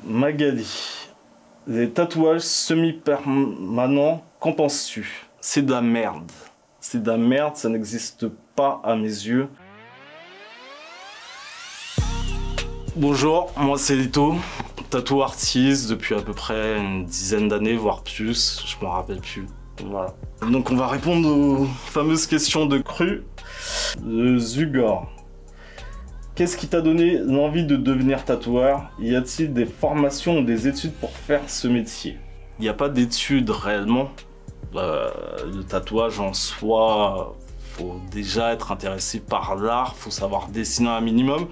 Magali, les tatouages semi-permanents, qu'en penses-tu? C'est de la merde. C'est de la merde, ça n'existe pas à mes yeux. Bonjour, moi c'est Lito, tattoo artiste depuis à peu près une dizaine d'années, voire plus, je me rappelle plus. Voilà. Donc on va répondre aux fameuses questions de Cru, de Zugor. Qu'est-ce qui t'a donné l'envie de devenir tatoueur? Y a-t-il des formations ou des études pour faire ce métier? Il n'y a pas d'études réellement. Le tatouage en soi, faut déjà être intéressé par l'art, faut savoir dessiner un minimum.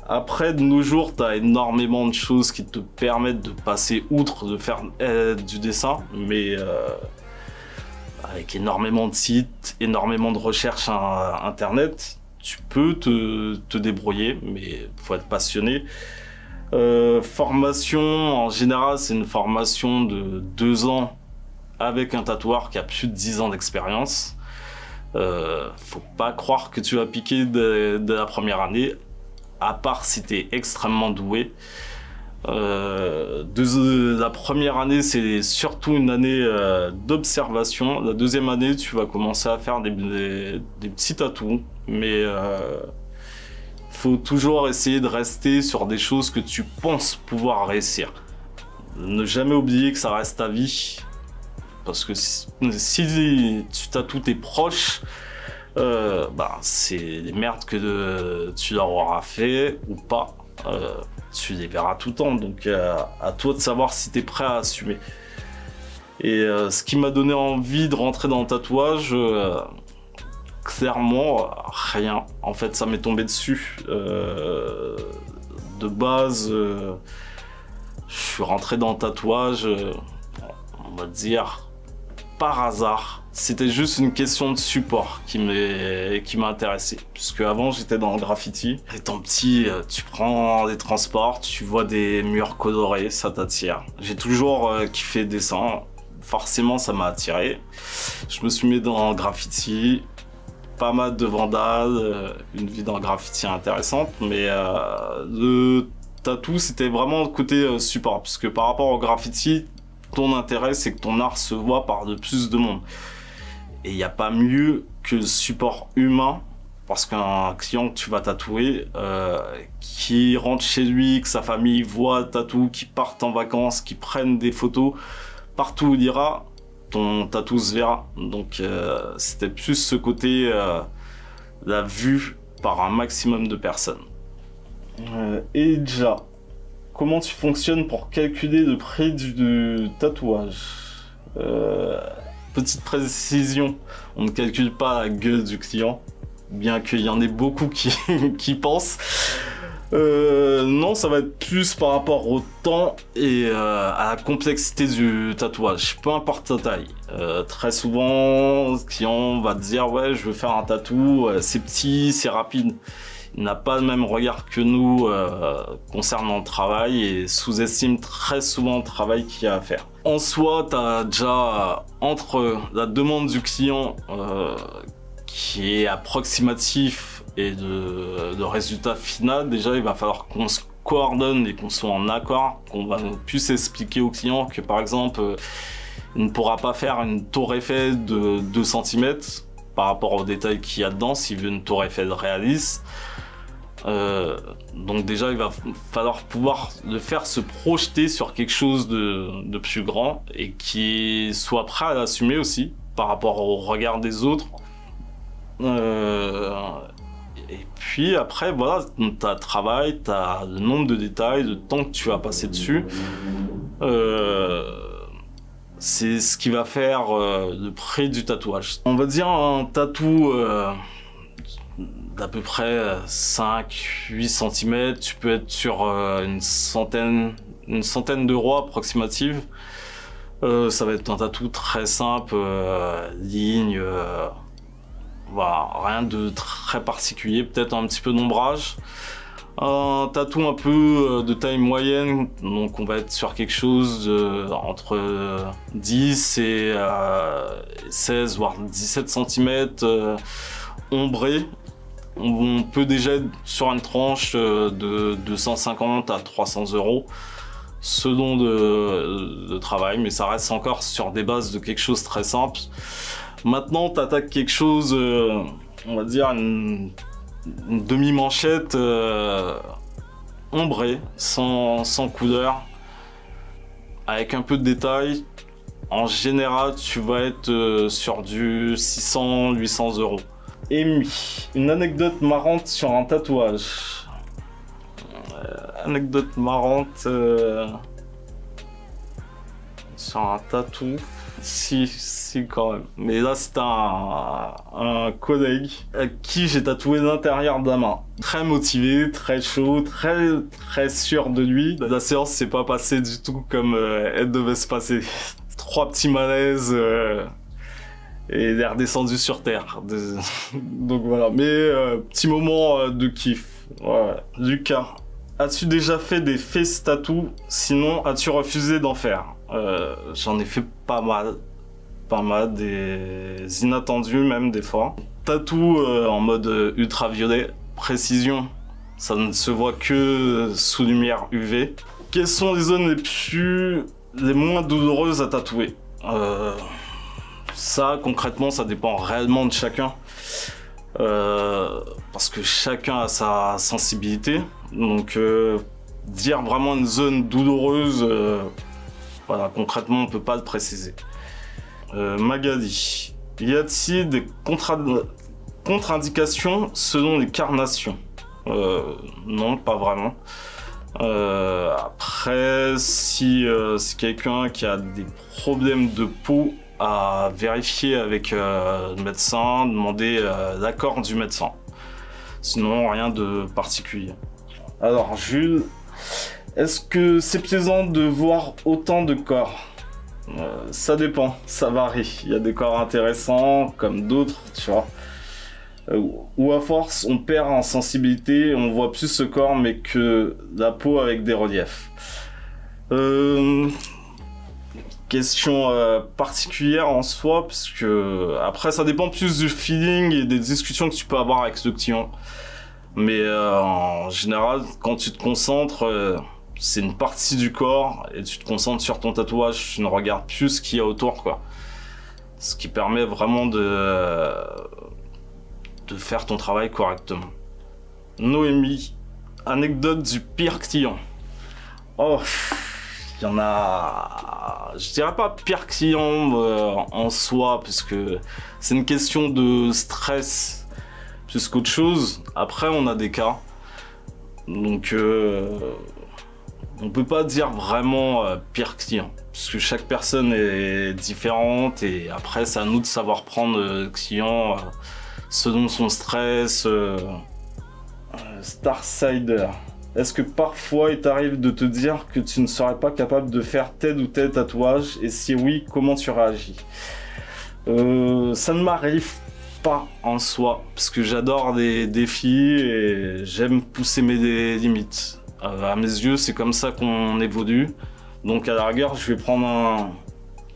Après, de nos jours, tu as énormément de choses qui te permettent de passer outre, de faire du dessin, mais avec énormément de sites, énormément de recherches à Internet, tu peux te débrouiller, mais il faut être passionné. Formation, en général, c'est une formation de 2 ans avec un tatoueur qui a plus de 10 ans d'expérience. Faut pas croire que tu vas piquer de la première année, à part si tu es extrêmement doué. La première année, c'est surtout une année d'observation. La deuxième année, tu vas commencer à faire des petits tatous, mais faut toujours essayer de rester sur des choses que tu penses pouvoir réussir. Ne jamais oublier que ça reste ta vie, parce que si tu tatoues tes proches, c'est des merdes que tu leur auras fait ou pas. Tu les verras tout le temps, donc à toi de savoir si tu es prêt à assumer. Et ce qui m'a donné envie de rentrer dans le tatouage, clairement, rien. En fait, ça m'est tombé dessus. De base, je suis rentré dans le tatouage, on va dire, par hasard. C'était juste une question de support qui m'a intéressé. Puisque avant j'étais dans le graffiti. Étant petit, tu prends des transports, tu vois des murs colorés, ça t'attire. J'ai toujours kiffé le dessin. Forcément, ça m'a attiré. Je me suis mis dans le graffiti. Pas mal de vandales, une vie dans le graffiti intéressante. Mais le tatou, c'était vraiment le côté support. Puisque par rapport au graffiti, ton intérêt, c'est que ton art se voit par de plus de monde. Et il n'y a pas mieux que le support humain, parce qu'un client que tu vas tatouer, qui rentre chez lui, que sa famille voit le tatou, qui partent en vacances, qui prennent des photos, partout où il ira, ton tatou se verra. Donc c'était plus ce côté, la vue par un maximum de personnes. Et déjà, comment tu fonctionnes pour calculer le prix du tatouage? Petite précision, on ne calcule pas la gueule du client, bien qu'il y en ait beaucoup qui pensent. Non, ça va être plus par rapport au temps et à la complexité du tatouage, peu importe ta taille. Très souvent, le client va te dire « ouais, je veux faire un tatou, c'est petit, c'est rapide ». Il n'a pas le même regard que nous concernant le travail et sous-estime très souvent le travail qu'il y a à faire. En soi, tu as déjà entre la demande du client qui est approximatif et le résultat final, déjà il va falloir qu'on se coordonne et qu'on soit en accord, qu'on va plus expliquer au client que par exemple il ne pourra pas faire une tour Eiffel de 2 cm par rapport aux détails qu'il y a dedans s'il veut une tour Eiffel réaliste. Donc déjà il va falloir pouvoir le faire se projeter sur quelque chose de plus grand et qui soit prêt à l'assumer aussi par rapport au regard des autres. Et puis après voilà, t'as le travail, t'as le nombre de détails, le temps que tu vas passer dessus. C'est ce qui va faire le prix du tatouage. On va dire un tatou d'à peu près 5-8 cm, tu peux être sur une centaine d'euros approximative. Ça va être un tatou très simple, ligne, voilà, rien de très particulier, peut-être un petit peu d'ombrage. Un tatou un peu de taille moyenne, donc on va être sur quelque chose entre 10 et 16 voire 17 cm ombré. On peut déjà être sur une tranche de 250 à 300 euros. selon de travail, mais ça reste encore sur des bases de quelque chose de très simple. Maintenant, tu attaques quelque chose, on va dire une demi-manchette ombrée, sans couleur, avec un peu de détail. En général, tu vas être sur du 600-800 euros. Amy, une anecdote marrante sur un tatouage. Anecdote marrante sur un tatou. Si quand même. Mais là c'était un collègue à qui j'ai tatoué l'intérieur de la main. Très motivé, très chaud, très sûr de lui. La séance s'est pas passée du tout comme elle devait se passer. 3 petits malaises et il est redescendu sur terre. Donc voilà. Mais petit moment de kiff. Ouais. Lucas. As-tu déjà fait des face tattoos? Sinon, as-tu refusé d'en faire? J'en ai fait pas mal, des inattendus même des fois. Tatou en mode ultraviolet, précision, ça ne se voit que sous lumière UV. Quelles sont les zones les moins douloureuses à tatouer? Ça, concrètement, ça dépend réellement de chacun. Parce que chacun a sa sensibilité. Donc, dire vraiment une zone douloureuse, voilà, concrètement, on peut pas le préciser. Magali, y a-t-il des contre-indications selon les carnations? Non, pas vraiment. Après, si c'est quelqu'un qui a des problèmes de peau, à vérifier avec le médecin, demander l'accord du médecin. Sinon, rien de particulier. Alors, Jules, est-ce que c'est plaisant de voir autant de corps? Ça dépend, ça varie. Il y a des corps intéressants, comme d'autres, tu vois. Ou à force, on perd en sensibilité, on voit plus ce corps, mais que la peau avec des reliefs. Question particulière en soi, parce que après ça dépend plus du feeling et des discussions que tu peux avoir avec le client. Mais en général, quand tu te concentres, c'est une partie du corps et tu te concentres sur ton tatouage, tu ne regardes plus ce qu'il y a autour, quoi. Ce qui permet vraiment de faire ton travail correctement. Noémie, anecdote du pire client. Oh, il y en a, je dirais pas pire client en soi, puisque c'est une question de stress plus qu'autre chose. Après, on a des cas, donc on peut pas dire vraiment pire client, puisque chaque personne est différente et après c'est à nous de savoir prendre le client selon son stress. Starsider. Est-ce que parfois il t'arrive de te dire que tu ne serais pas capable de faire tel ou tel tatouage? Et si oui, comment tu réagis? Ça ne m'arrive pas en soi, parce que j'adore les défis et j'aime pousser mes limites. À mes yeux, c'est comme ça qu'on évolue. Donc à la rigueur, je vais prendre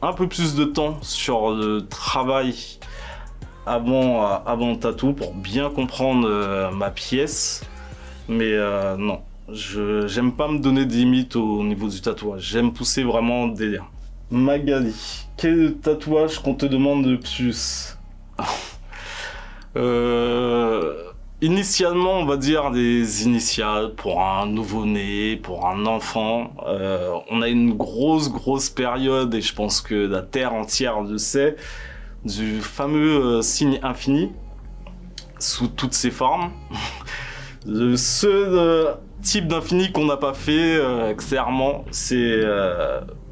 un peu plus de temps sur le travail avant le tatou pour bien comprendre ma pièce. Mais non, j'aime pas me donner des limites au niveau du tatouage. J'aime pousser vraiment le délire. Magali, quel est le tatouage qu'on te demande le plus? Initialement, on va dire des initiales pour un nouveau-né, pour un enfant. On a une grosse période, et je pense que la Terre entière le sait, du fameux signe infini, sous toutes ses formes. Le seul type d'infini qu'on n'a pas fait, clairement, c'est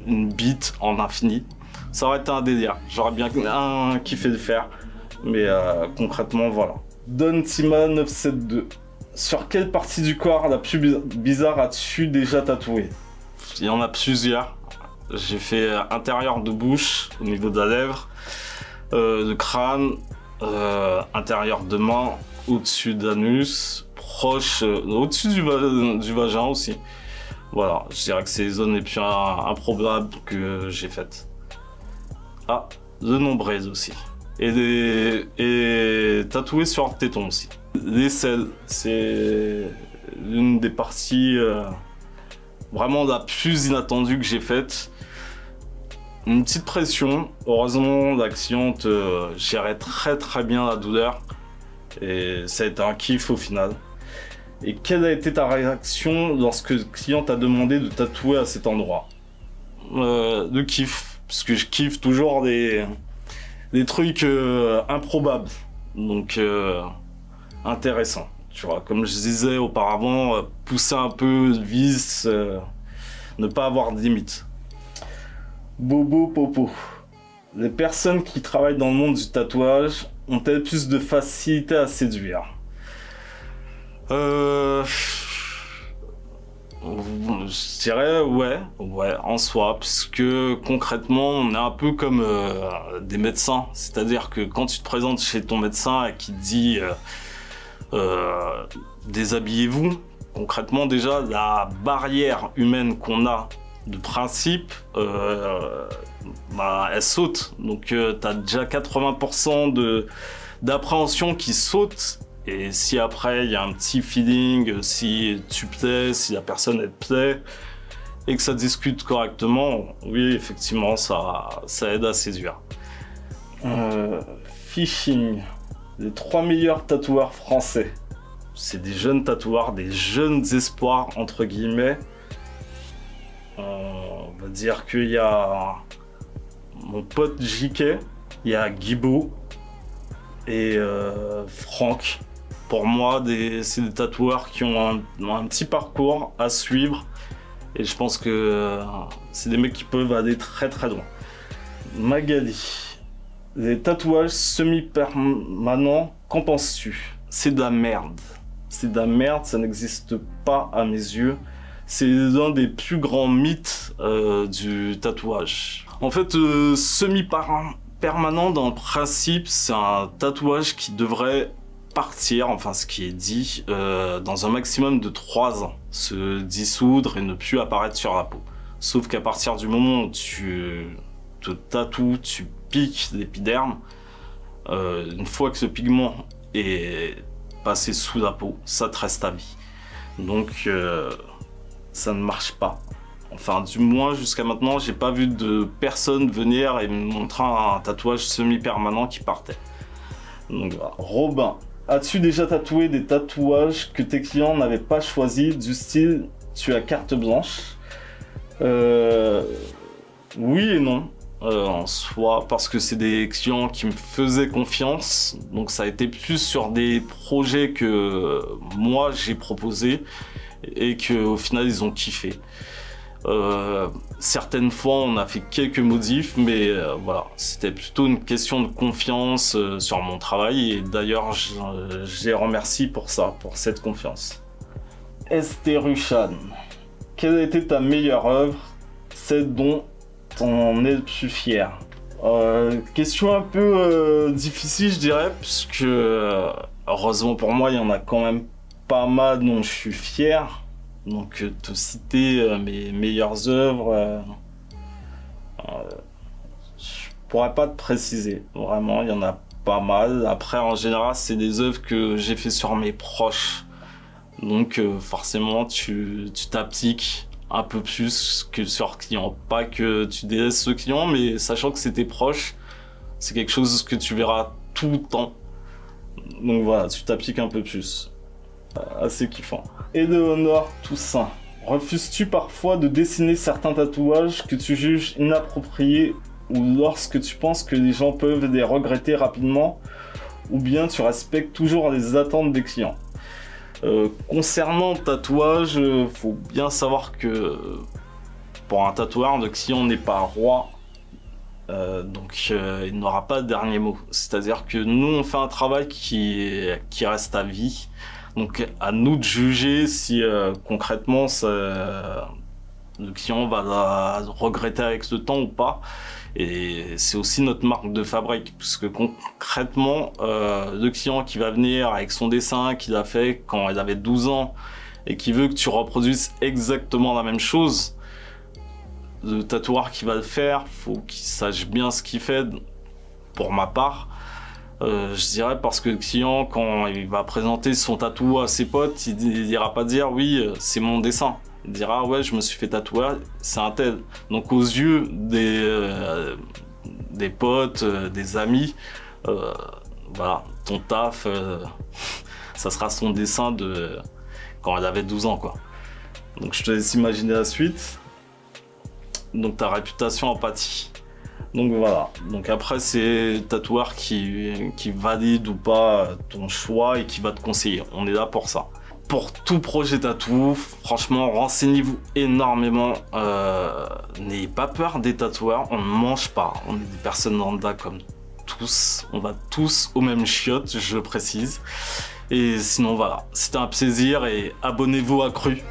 une bite en infini. Ça aurait été un délire. J'aurais bien kiffé le faire. Mais concrètement, voilà. Dontima 972. Sur quelle partie du corps la plus bizarre as-tu déjà tatoué? Il y en a plusieurs. J'ai fait intérieur de bouche, au niveau de la lèvre, de crâne, intérieur de main, au-dessus d'anus, proche, au-dessus du vagin aussi. Voilà, je dirais que c'est les zones les plus improbables que j'ai faites. Ah, le nombril aussi. Et tatoué sur le téton aussi. L'aisselle, c'est l'une des parties vraiment la plus inattendue que j'ai faite. Une petite pression. Heureusement, la cliente gérait très bien la douleur. Et ça a été un kiff au final. Et quelle a été ta réaction lorsque le client t'a demandé de tatouer à cet endroit? De kiff, parce que je kiffe toujours des trucs improbables, donc intéressant. Tu vois, comme je disais auparavant, pousser un peu le vice, ne pas avoir de limites. Bobo Popo. Les personnes qui travaillent dans le monde du tatouage ont-elles plus de facilité à séduire? Je dirais ouais, en soi, puisque concrètement, on est un peu comme des médecins. C'est-à-dire que quand tu te présentes chez ton médecin et qu'il te dit déshabillez-vous, concrètement déjà, la barrière humaine qu'on a de principe, elle saute. Donc tu as déjà 80% d'appréhension qui saute. Et si après il y a un petit feeling, si tu plais, si la personne elle te plaît, et que ça discute correctement, oui effectivement ça aide à séduire. Phishing. Les 3 meilleurs tatoueurs français. C'est des jeunes tatoueurs, des jeunes espoirs entre guillemets. On va dire qu'il y a mon pote JK, il y a Guibo et Franck. Pour moi, c'est des tatoueurs qui ont un petit parcours à suivre. Et je pense que c'est des mecs qui peuvent aller très loin. Magali. Les tatouages semi-permanents, qu'en penses-tu? C'est de la merde. C'est de la merde, ça n'existe pas à mes yeux. C'est l'un des plus grands mythes du tatouage. En fait, semi-permanent, dans le principe, c'est un tatouage qui devrait partir, enfin ce qui est dit, dans un maximum de 3 ans, se dissoudre et ne plus apparaître sur la peau. Sauf qu'à partir du moment où tu te tatoues, tu piques l'épiderme, une fois que ce pigment est passé sous la peau, ça te reste à vie. Donc ça ne marche pas. Enfin, du moins jusqu'à maintenant, j'ai pas vu de personne venir et me montrer un tatouage semi-permanent qui partait. Donc voilà. Robin. As-tu déjà tatoué des tatouages que tes clients n'avaient pas choisi, du style tu as carte blanche? Oui et non, en soi, parce que c'est des clients qui me faisaient confiance, donc ça a été plus sur des projets que moi j'ai proposés et qu'au final ils ont kiffé. Certaines fois on a fait quelques modifs, mais voilà, c'était plutôt une question de confiance sur mon travail, et d'ailleurs je les remercie pour ça, pour cette confiance. Esteruchan, quelle a été ta meilleure œuvre, celle dont on est le plus fier? Question un peu difficile je dirais, puisque heureusement pour moi il y en a quand même pas mal dont je suis fier. Donc te citer mes meilleures œuvres, je pourrais pas te préciser, vraiment il y en a pas mal. Après en général c'est des œuvres que j'ai fait sur mes proches, donc forcément tu t'appliques un peu plus que sur client, pas que tu délaisses le client, mais sachant que c'est tes proches, c'est quelque chose que tu verras tout le temps, donc voilà, tu t'appliques un peu plus. Assez kiffant. Éléonore Toussaint. Refuses-tu parfois de dessiner certains tatouages que tu juges inappropriés, ou lorsque tu penses que les gens peuvent les regretter rapidement, ou bien tu respectes toujours les attentes des clients? Concernant le tatouage, faut bien savoir que pour un tatoueur, le client n'est pas roi, donc il n'aura pas de dernier mot. C'est-à-dire que nous on fait un travail qui reste à vie. Donc à nous de juger si concrètement le client va la regretter avec le temps ou pas. Et c'est aussi notre marque de fabrique, puisque concrètement le client qui va venir avec son dessin qu'il a fait quand il avait 12 ans et qui veut que tu reproduises exactement la même chose, le tatoueur qui va le faire, faut qu'il sache bien ce qu'il fait, pour ma part. Je dirais parce que le client, quand il va présenter son tatou à ses potes, il ira pas dire oui c'est mon dessin, Il dira ah ouais, je me suis fait tatouer, c'est un tel. Donc aux yeux des potes, des amis, voilà, ton taf, ça sera son dessin de quand elle avait 12 ans, quoi. Donc je te laisse imaginer la suite. Donc ta réputation empathie. Donc voilà. Donc après c'est le tatoueur qui valide ou pas ton choix et qui va te conseiller. On est là pour ça. Pour tout projet tatou, franchement, renseignez-vous énormément. N'ayez pas peur des tatoueurs. On ne mange pas. On est des personnes lambda comme tous. On va tous aux mêmes chiottes, je précise. Et sinon voilà. C'était un plaisir et abonnez-vous à Cru.